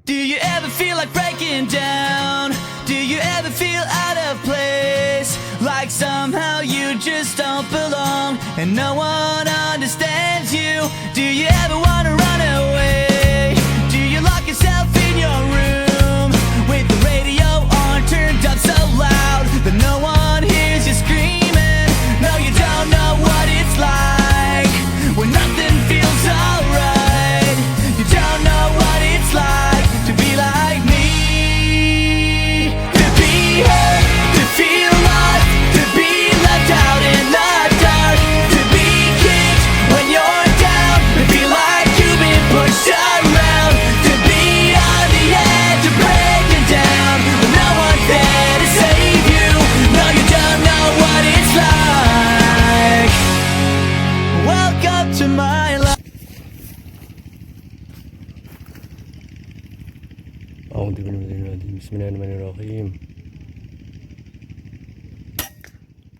Do you ever feel like breaking down? Do you ever feel out of place? Like somehow you just don't belong and no one understands you? Do you ever wanna run away? Do you lock yourself in your room with the radio on turned up so loud that no one hears you screaming? No, you don't know what it's like when nothing feels alright. You don't know what it's like to be like me, to be hurt, to feel lost, to be left out in the dark, to be kicked when you're down, to feel like you've been pushed around, to be on the edge of breaking down, but no one's there to save you. No, you don't know what it's like. Welcome to my life. Bismillahirrahmanirrahim.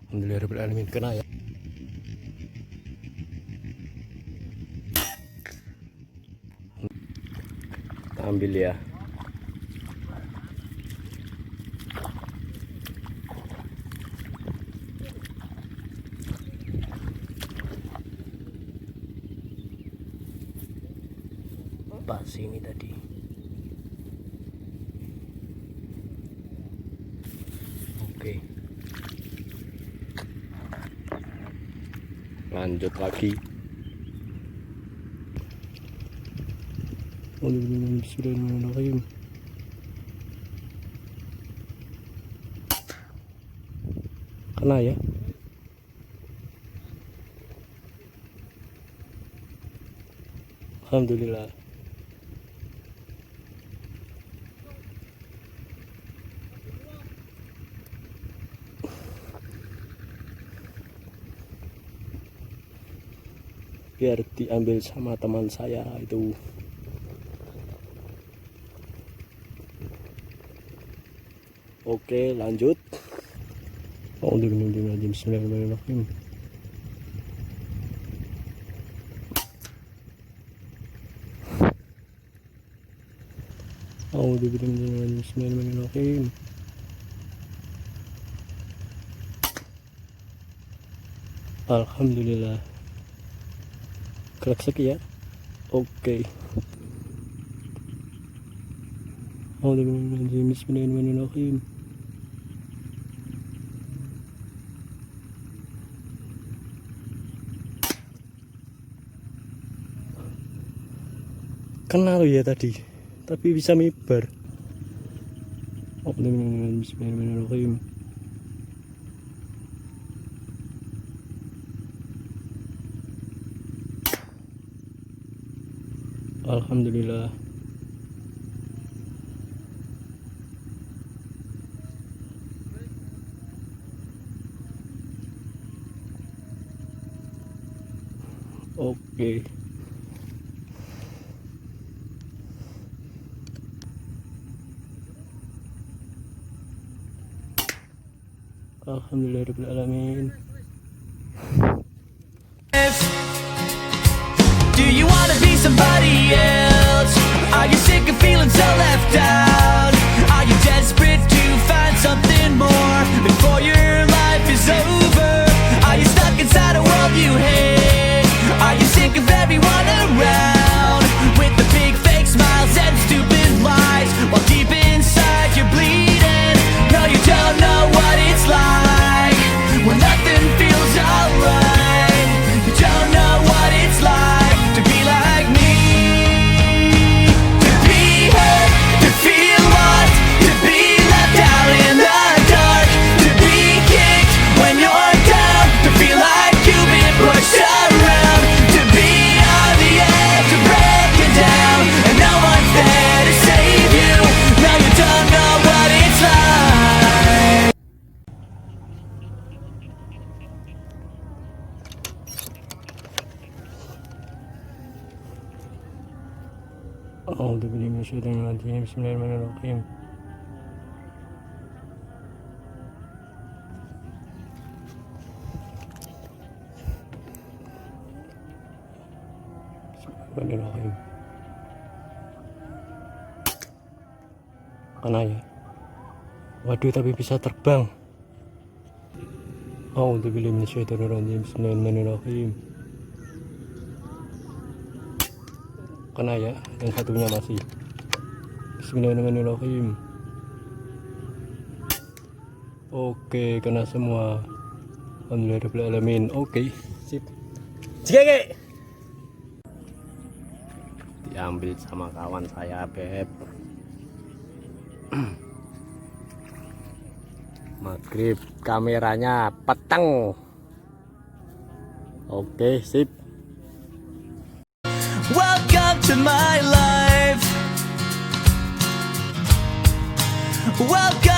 Alhamdulillahirabbil alamin. Kena ya. Ambil ya. Pas ini tadi. Oke. Lanjut lagi. Bismillahirrahmanirrahim. Kena ya. Alhamdulillah. Biar diambil sama teman saya itu. Oke, lanjut. Bismillahirrahmanirrahim. Bismillahirrahmanirrahim. Alhamdulillah. Klik ya. Oke. Bismillahirrahmanirrahim. Kenal ya tadi, tapi bisa mibar. Bismillahirrahmanirrahim. Alhamdulillah. Oke. Alhamdulillahirabbil alamin. Do you wanna be somebody else? Are you sick of feeling so left out? Are you desperate to find something more before your life is over? Are you stuck inside a world you hate? Are you sick of everyone around with the big fake smiles and stupid lies while deep inside you're bleeding? No, you don't know what it's like when nothing feels alright. You don't know what it's like to be like me, to be hurt, to feel lost, to be left out in the dark, to be kicked when you're down, to feel like you've been pushed around, to be on the edge of breaking down and no one's there to save you. No, you don't know what it's like. Bismillahirrahmanirrahim. Bismillahirrahmanirrahim. Kena ya. Waduh, tapi bisa terbang. A'udzubillahi minasyaitonirrajim. Bismillahirrahmanirrahim. Kena ya, yang satunya masih. Bismillahirrahmanirrahim. Oke, kena semua. Alhamdulillahirrahmanirrahim. Oke, sip. Jege. Diambil sama kawan saya, Beb. Maghrib, kameranya peteng. Oke, sip. Welcome to my life. Welcome